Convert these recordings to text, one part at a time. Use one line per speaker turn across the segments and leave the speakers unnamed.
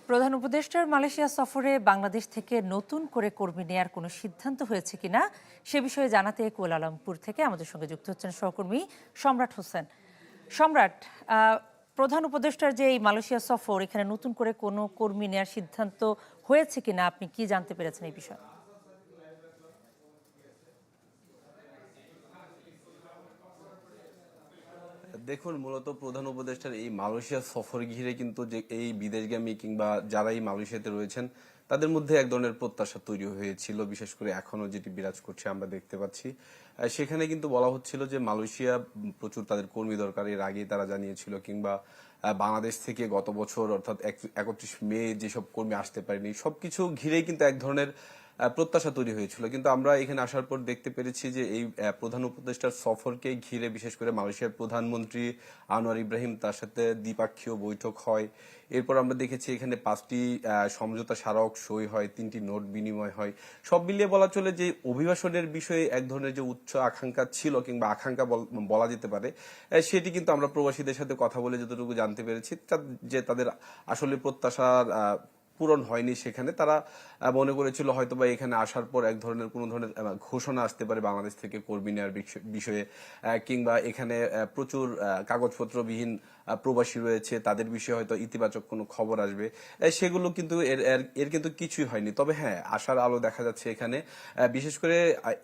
প্রধান উপদেষ্টার মালয়েশিয়া সফরে বাংলাদেশ থেকে নতুন করে কর্মী নেয়ার কোনো সিদ্ধান্ত হয়েছে কিনা সে বিষয়ে জানাতে কুয়ালালামপুর থেকে আমাদের সঙ্গে যুক্ত হচ্ছেন সহকর্মী সম্রাট হোসেন। সম্রাট, প্রধান উপদেষ্টার যে এই মালয়েশিয়া সফর, এখানে নতুন করে কোনো কর্মী নেয়ার সিদ্ধান্ত হয়েছে কিনা, আপনি কি জানতে পেরেছেন এই বিষয়ে?
দেখুন, মূলত প্রধান উপদেষ্টার এই মালয়েশিয়া সফর ঘিরে কিন্তু যে এই বিদেশগামী কিংবা যারা এই মালয়েশিয়াতে রয়েছেন তাদের মধ্যে এক ধরনের প্রত্যাশা তৈরি হয়েছিল, বিশেষ করে এখনো যেটি বিরাজ করছে আমরা দেখতে পাচ্ছি। সেখানে কিন্তু বলা হচ্ছিল যে মালয়েশিয়া প্রচুর তাদের কর্মী দরকার, এর আগেই তারা জানিয়েছিল, কিংবা বাংলাদেশ থেকে গত বছর অর্থাৎ 31 মে যেসব কর্মী আসতে পারেনি সবকিছু ঘিরেই কিন্তু এক ধরনের প্রত্যাশা তৈরি হয়েছিল। কিন্তু আমরা এখানে আসার পর দেখতে পেরেছি যে এই প্রধান উপদেষ্টার সফরকে ঘিরে বিশেষ করে মালয়েশিয়ার প্রধানমন্ত্রী আনোয়ার ইব্রাহিম তার সাথে দ্বিপাক্ষীয় বৈঠক হয়। এরপর আমরা দেখেছি এখানে 5টি সমঝোতা স্মারক সই হয়, 3টি নোট বিনিময় হয়। সব মিলিয়ে বলা চলে যে অভিবাসনের বিষয়ে এক ধরনের যে উচ্চ আকাঙ্ক্ষা ছিল কিংবা আকাঙ্ক্ষা বলা যেতে পারে, সেটি কিন্তু আমরা প্রবাসীদের সাথে কথা বলে যতটুকু জানতে পেরেছি যে তাদের আসলে প্রত্যাশার পূরণ হয়নি। সেখানে তারা মনে করেছিল হয়তোবা এখানে আসার পর এক ধরনের কোনো ধরনের ঘোষণা আসতে পারে বাংলাদেশ থেকে কর্মী নেওয়ার বিষয়ে, কিংবা এখানে প্রচুর কাগজপত্রবিহীন প্রবাসী রয়েছে, তাদের বিষয়ে হয়তো ইতিবাচক কোনো খবর আসবে। সেগুলো কিন্তু এর কিন্তু কিছুই হয়নি। তবে হ্যাঁ, আশার আলো দেখা যাচ্ছে এখানে। বিশেষ করে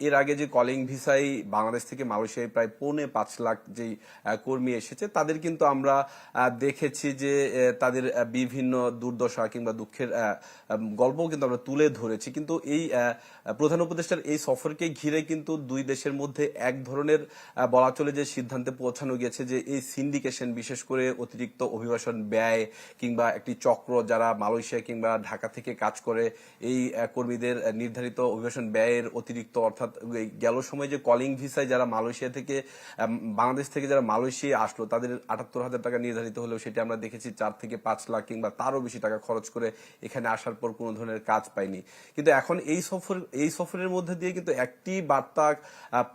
এর আগে যে কলিং ভিসায় বাংলাদেশ থেকে মালয়েশিয়ায় প্রায় 5.25 লাখ যেই কর্মী এসেছে, তাদের কিন্তু আমরা দেখেছি যে তাদের বিভিন্ন দুর্দশা কিংবা দুঃখের গল্পও কিন্তু আমরা তুলে ধরেছি। কিন্তু এই প্রধান উপদেষ্টার এই সফরকে ঘিরে কিন্তু দুই দেশের মধ্যে এক ধরনের বলা চলে যে সিদ্ধান্তে পৌঁছানো গেছে যে এই সিন্ডিকেশন, বিশেষ করে অতিরিক্ত অভিবাসন ব্যয় কিংবা একটি চক্র যারা মালয়েশিয়া কিংবা ঢাকা থেকে কাজ করে এই কর্মীদের নির্ধারিত অভিবাসন ব্যয়ের অতিরিক্ত, অর্থাৎ গেল সময় যে কলিং ভিসায় যারা মালয়েশিয়া থেকে বাংলাদেশ থেকে যারা মালয়েশিয়া আসলো তাদের 78,000 টাকা নির্ধারিত হলেও সেটি আমরা দেখেছি 4 থেকে 5 লাখ কিংবা তারও বেশি টাকা খরচ করে এখানে আসার পর কোনো ধরনের কাজ পায়নি। কিন্তু এখন এই সফরের মধ্যে দিয়ে কিন্তু একটি বার্তা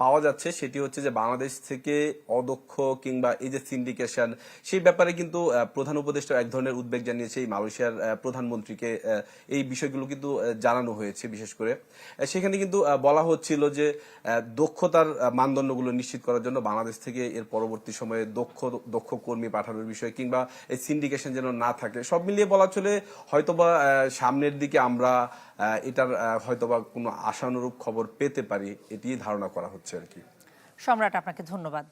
পাওয়া যাচ্ছে, সেটি হচ্ছে যে বাংলাদেশ থেকে অদক্ষ কিংবা এই যে সিন্ডিকেশন, সেই ব্যাপারে কিন্তু প্রধান উপদেষ্টা এক ধরনের উদ্বেগ জানিয়েছে এই মালয়েশিয়ার প্রধানমন্ত্রীকে। এই বিষয়গুলো কিন্তু জানানো হয়েছে। বিশেষ করে সেখানে কিন্তু বলা হচ্ছিল যে দক্ষতার মানদণ্ডগুলো নিশ্চিত করার জন্য বাংলাদেশ থেকে এর পরবর্তী সময়ে দক্ষ কর্মী পাঠানোর বিষয় কিংবা এই সিন্ডিকেশন যেন না থাকে, সব মিলিয়ে বলা চলে হয়তোবা সামনের দিকে আমরা এটার হয়তোবা কোনো আশানুরূপ খবর পেতে পারি, এটি ধারণা করা হচ্ছে আর কি।
সম্রাট, আপনাকে ধন্যবাদ।